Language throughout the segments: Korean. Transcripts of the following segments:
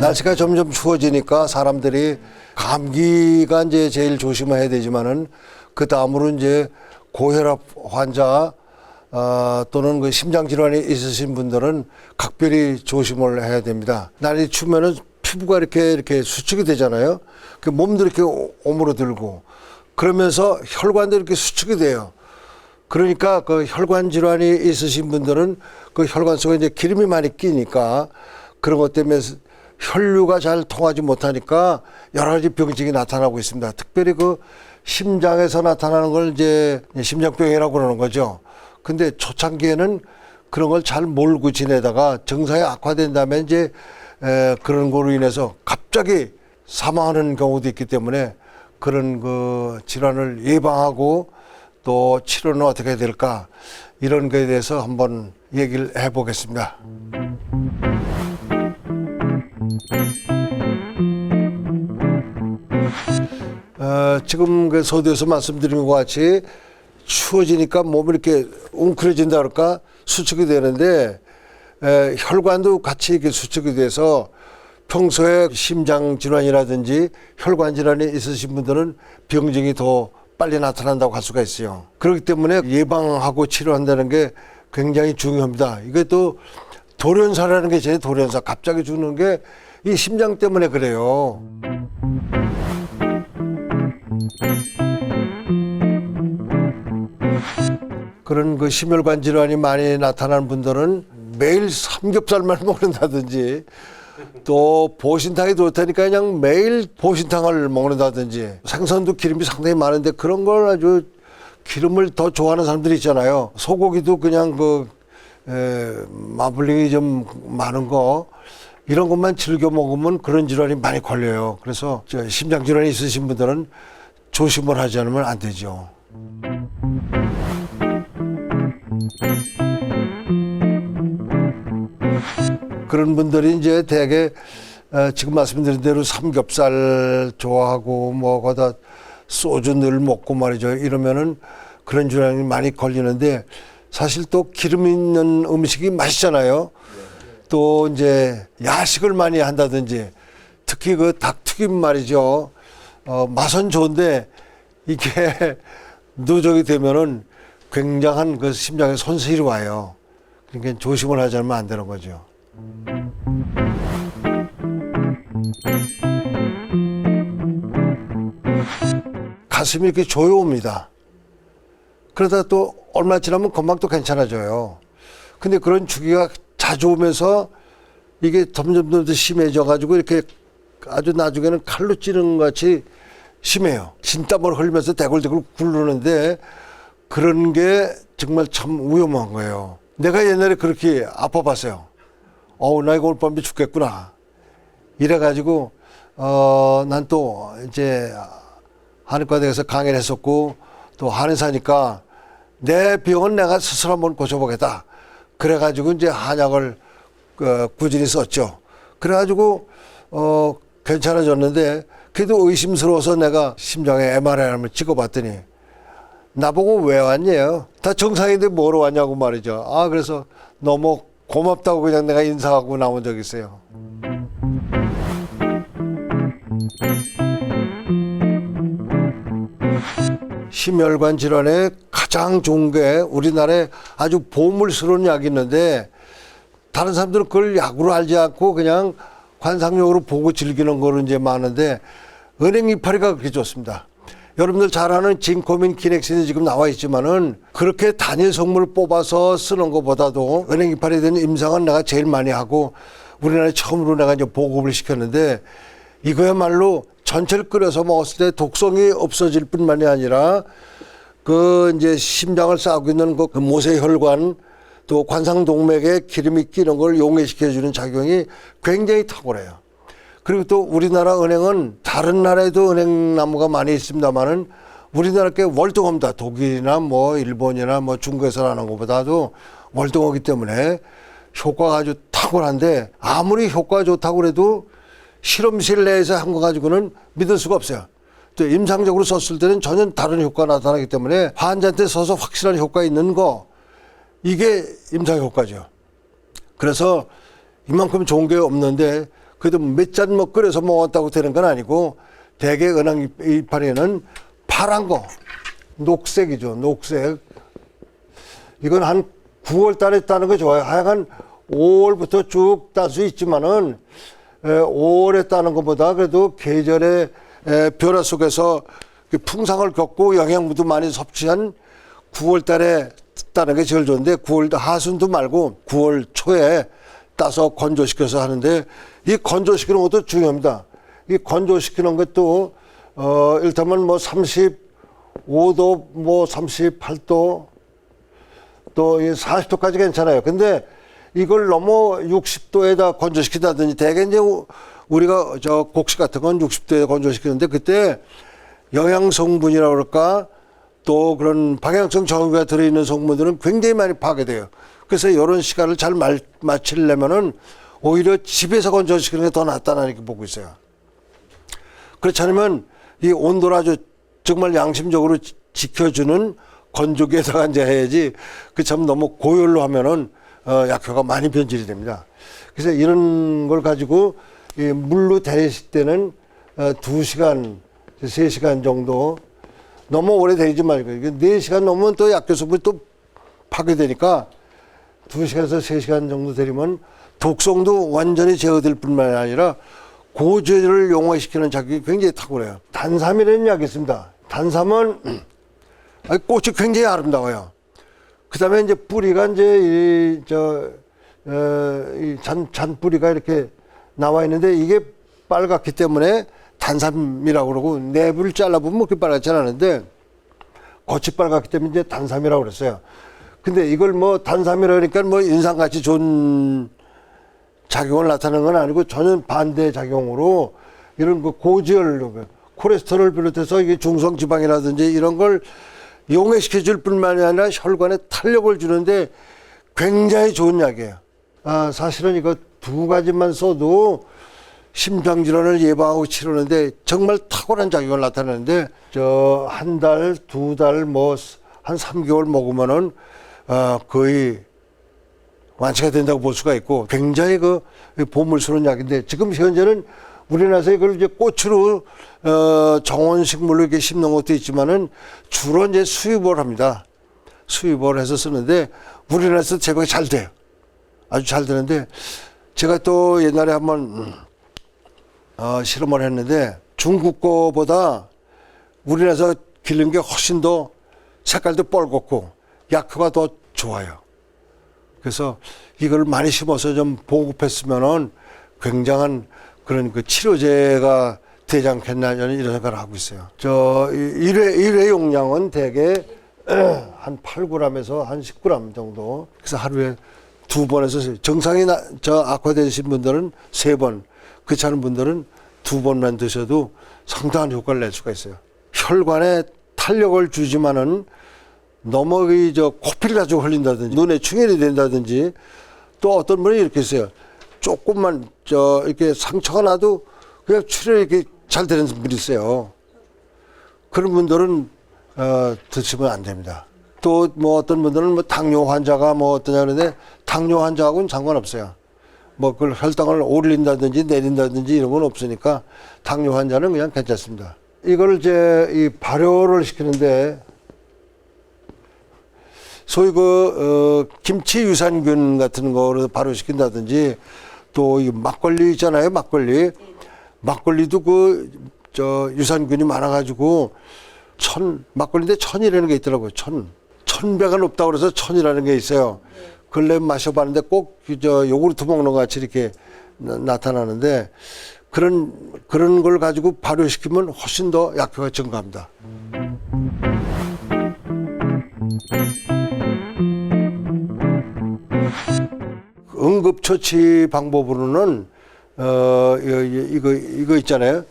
날씨가 점점 추워지니까 사람들이 감기가 이제 제일 조심해야 되지만은 그 다음으로 이제 고혈압 환자 또는 그 심장 질환이 있으신 분들은 각별히 조심을 해야 됩니다. 날이 추우면은 피부가 이렇게 수축이 되잖아요. 그 몸도 이렇게 오므러들고 그러면서 혈관도 이렇게 수축이 돼요. 그러니까 그 혈관 질환이 있으신 분들은 그 혈관 속에 이제 기름이 많이 끼니까 그런 것 때문에 혈류가 잘 통하지 못하니까 여러 가지 병증이 나타나고 있습니다. 특별히 그 심장에서 나타나는 걸 이제 심장병이라고 그러는 거죠. 근데 초창기에는 그런 걸 잘 모르고 지내다가 증상이 악화된 다음에 이제 그런 거로 인해서 갑자기 사망하는 경우도 있기 때문에 그런 그 질환을 예방하고 또 치료는 어떻게 해야 될까 이런 거에 대해서 한번 얘기를 해보겠습니다. 지금 그 서두에서 말씀드린 것 같이 추워지니까 몸이 이렇게 웅크려진다 그럴까 수축이 되는데 혈관도 같이 이렇게 수축이 돼서 평소에 심장 질환이라든지 혈관 질환이 있으신 분들은 병증이 더 빨리 나타난다고 할 수가 있어요. 그렇기 때문에 예방하고 치료한다는 게 굉장히 중요합니다. 이게 또 돌연사라는 게 제 돌연사 갑자기 죽는 게 이 심장 때문에 그래요. 그런 그 심혈관 질환이 많이 나타나는 분들은 매일 삼겹살만 먹는다든지 또 보신탕이 좋다니까 그냥 매일 보신탕을 먹는다든지 생선도 기름이 상당히 많은데 그런 걸 아주 기름을 더 좋아하는 사람들이 있잖아요. 소고기도 그냥 그 마블링이 좀 많은 거 이런 것만 즐겨 먹으면 그런 질환이 많이 걸려요. 그래서 심장 질환이 있으신 분들은 조심을 하지 않으면 안 되죠. 그런 분들이 이제 대개 지금 말씀드린 대로 삼겹살 좋아하고 뭐 거기다 소주 늘 먹고 말이죠. 이러면은 그런 질환이 많이 걸리는데 사실 또 기름 있는 음식이 맛있잖아요. 또 이제 야식을 많이 한다든지 특히 그 닭튀김 말이죠. 맛은 좋은데 이게 누적이 되면은 굉장한 그 심장에 손실이 와요. 그러니까 조심을 하지 않으면 안 되는 거죠. 가슴이 이렇게 조여옵니다. 그러다 또 얼마 지나면 금방 또 괜찮아져요. 근데 그런 주기가 자주 오면서 이게 점점 더 심해져 가지고 이렇게 아주 나중에는 칼로 찌르는 것 같이 심해요. 진땀을 흘리면서 대굴대굴 굴르는데 그런 게 정말 참 위험한 거예요. 내가 옛날에 그렇게 아파봤어요. 나 이거 오늘 밤에 죽겠구나. 이래가지고, 난 또 이제 한의과대에서 강의를 했었고 또 한의사니까 내 병은 내가 스스로 한번 고쳐보겠다. 그래가지고 이제 한약을 꾸준히 썼죠. 그래가지고, 괜찮아졌는데 그래도 의심스러워서 내가 심장에 MRI 한번 찍어봤더니 나보고 왜 왔냐요? 다 정상인데 뭐로 왔냐고 말이죠. 그래서 너무 고맙다고 그냥 내가 인사하고 나온 적이 있어요. 심혈관 질환에 가장 좋은 게 우리나라에 아주 보물스러운 약이 있는데 다른 사람들은 그걸 약으로 알지 않고 그냥 관상용으로 보고 즐기는 거로 이제 많은데 은행 이파리가 그렇게 좋습니다. 여러분들 잘 아는 진코민 키넥신이 지금 나와 있지만은 그렇게 단일 성분을 뽑아서 쓰는 것보다도 은행 이파리에 대한 임상은 내가 제일 많이 하고 우리나라에 처음으로 내가 이제 보급을 시켰는데 이거야말로 전체를 끓여서 먹었을 때 독성이 없어질 뿐만이 아니라 그 이제 심장을 싸고 있는 그 모세혈관 또 관상동맥에 기름이 끼는 걸 용해시켜주는 작용이 굉장히 탁월해요. 그리고 또 우리나라 은행은 다른 나라에도 은행나무가 많이 있습니다만은 우리나라 게 월등합니다. 독일이나 뭐 일본이나 뭐 중국에서 나는 것보다도 월등하기 때문에 효과가 아주 탁월한데 아무리 효과가 좋다고 그래도 실험실 내에서 한 거 가지고는 믿을 수가 없어요. 또 임상적으로 썼을 때는 전혀 다른 효과가 나타나기 때문에 환자한테 써서 확실한 효과 있는 거 이게 임상 효과죠. 그래서 이만큼 좋은 게 없는데 그래도 몇 잔 뭐 끓여서 먹었다고 되는 건 아니고 대개 은행 이파리는 파란 거, 녹색이죠. 녹색. 이건 한 9월 달에 따는 거 좋아요. 하여간 5월부터 쭉 딸 수 있지만은 5월에 따는 것보다 그래도 계절의 변화 속에서 풍상을 겪고 영양분도 많이 섭취한 9월 달에 따는 게 제일 좋은데 9월 하순도 말고 9월 초에 따서 건조시켜서 하는데 이 건조시키는 것도 중요합니다. 이 건조시키는 것도 일단은 뭐 35도 뭐 38도 또 40도까지 괜찮아요. 근데 이걸 너무 60도에다 건조시킨다든지 대개 이제 우리가 저 곡식 같은 건 60도에 건조시키는데 그때 영양 성분이라고 그럴까 또 그런 방향성 정유가 들어있는 성분들은 굉장히 많이 파괴돼요. 그래서 이런 시간을 잘 맞추려면은 오히려 집에서 건조시키는 게 더 낫다는 이렇게 보고 있어요. 그렇지 않으면 이 온도를 아주 정말 양심적으로 지켜주는 건조기에다가 이제 해야지 그 참 너무 고열로 하면은 약효가 많이 변질이 됩니다. 그래서 이런 걸 가지고 이 물로 데실 때는 2시간, 3시간 정도 너무 오래 데리지 말고 4시간 넘으면 또 약효 성분이 또 파괴되니까 2시간에서 3시간 정도 데리면 독성도 완전히 제어될 뿐만 아니라 고지혈을 용화시키는 작용이 굉장히 탁월해요. 단삼이라는 약이 있습니다. 단삼은 꽃이 굉장히 아름다워요. 그 다음에 이제 뿌리가 이제 잔뿌리가 이렇게 나와 있는데 이게 빨갛기 때문에 단삼이라고 그러고 내부를 잘라보면 그렇게 빨갛지 않은데 겉이 빨갛기 때문에 이제 단삼이라고 그랬어요. 근데 이걸 뭐 단삼이라 그러니까 뭐 인상같이 좋은 작용을 나타내는 건 아니고 전혀 반대 작용으로 이런 그 고지혈, 콜레스테롤 비롯해서 이게 중성지방이라든지 이런 걸 용해시켜 줄 뿐만이 아니라 혈관에 탄력을 주는데 굉장히 좋은 약이에요. 사실은 이거 2가지만 써도 심장질환을 예방하고 치료하는데 정말 탁월한 작용을 나타내는데 저 1달, 2달 뭐 한 3개월 먹으면은 거의 완치가 된다고 볼 수가 있고 굉장히 그 보물스러운 약인데 지금 현재는 우리나라에서 이걸 이제 꽃으로 정원식물로 이렇게 심는 것도 있지만은 주로 이제 수입을 합니다. 수입을 해서 쓰는데 우리나라에서 재배가 잘 돼요. 아주 잘 되는데 제가 또 옛날에 한번 실험을 했는데 중국 거보다 우리나라에서 기른 게 훨씬 더 색깔도 뻘겋고 약효가 더 좋아요. 그래서 이걸 많이 심어서 좀 보급했으면은 굉장한 그런 그 치료제가 되지 않겠나 저는 이런 생각을 하고 있어요. 저 일회 용량은 대개 한 8g에서 한 10g 정도. 그래서 하루에 2번에서 정상이 악화되신 분들은 3번, 그렇지 않은 분들은 2번만 드셔도 상당한 효과를 낼 수가 있어요. 혈관에 탄력을 주지만은 너무 코피를 가지고 흘린다든지 눈에 충혈이 된다든지 또 어떤 분이 이렇게 있어요. 조금만 이렇게 상처가 나도 그냥 출혈이 이렇게 잘 되는 분이 있어요. 그런 분들은 드시면 안 됩니다. 또 뭐 어떤 분들은 뭐 당뇨 환자가 뭐 어떠냐 그러는데 당뇨 환자하고는 상관없어요. 뭐 그걸 혈당을 올린다든지 내린다든지 이런 건 없으니까 당뇨 환자는 그냥 괜찮습니다. 이걸 이제 이 발효를 시키는데 소위 김치 유산균 같은 거로 발효시킨다든지 또 이 막걸리 있잖아요. 막걸리도 유산균이 많아가지고 막걸리인데 천이라는 게 있더라고요. 천배가 높다고 그래서 천이라는 게 있어요. 근래 마셔봤는데 꼭 요구르트 먹는 것 같이 이렇게 나타나는데 그런 걸 가지고 발효시키면 훨씬 더 약효가 증가합니다. 응급처치 방법으로는 이거 있잖아요.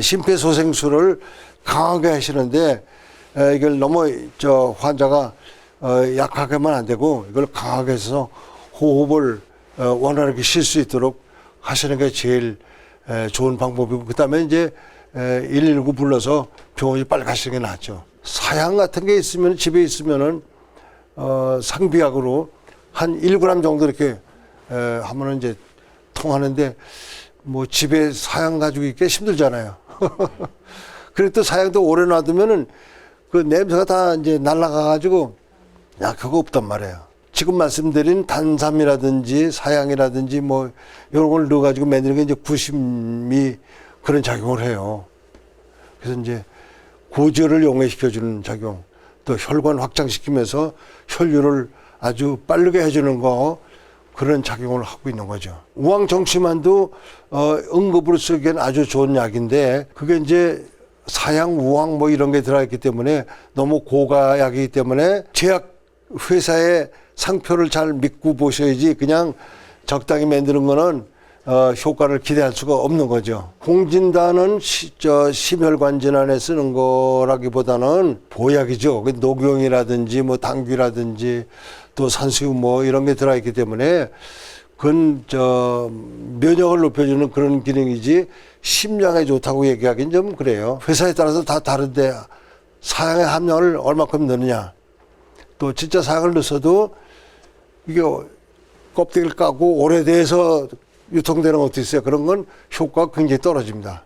심폐소생술을 강하게 하시는데 이걸 너무 환자가 약하게만 안 되고 이걸 강하게 해서 호흡을 원활하게 쉴 수 있도록 하시는 게 제일 좋은 방법이고 그다음에 이제 119 불러서 병원에 빨리 가시는 게 낫죠. 사양 같은 게 있으면 집에 있으면은 상비약으로 한 1g 정도 이렇게 하면은 이제 통하는데 뭐 집에 사양 가지고 있기 힘들잖아요. 그리고 또 사양도 오래 놔두면은 그 냄새가 다 이제 날아가가지고 야, 그거 없단 말이에요. 지금 말씀드린 단삼이라든지 사양이라든지 뭐 이런 걸 넣어가지고 만드는 게 이제 구심이 그런 작용을 해요. 그래서 이제 고지혈을 용해시켜주는 작용, 또 혈관 확장시키면서 혈류를 아주 빠르게 해주는 거, 그런 작용을 하고 있는 거죠. 우황정치만도 응급으로 쓰기에는 아주 좋은 약인데 그게 이제 사양, 우황 뭐 이런 게 들어있기 때문에 너무 고가약이기 때문에 제약 회사의 상표를 잘 믿고 보셔야지 그냥 적당히 만드는 거는 효과를 기대할 수가 없는 거죠. 홍진단은 심혈관 질환에 쓰는 거라기보다는 보약이죠. 녹용이라든지 뭐 당귀라든지 또 산수유 뭐 이런 게 들어있기 때문에 그건 면역을 높여주는 그런 기능이지 심장에 좋다고 얘기하기는 좀 그래요. 회사에 따라서 다 다른데 사양의 함량을 얼마큼 넣느냐, 또 진짜 사양을 넣어도 이게 껍데기를 까고 오래돼서 유통되는 것도 있어요. 그런 건 효과가 굉장히 떨어집니다.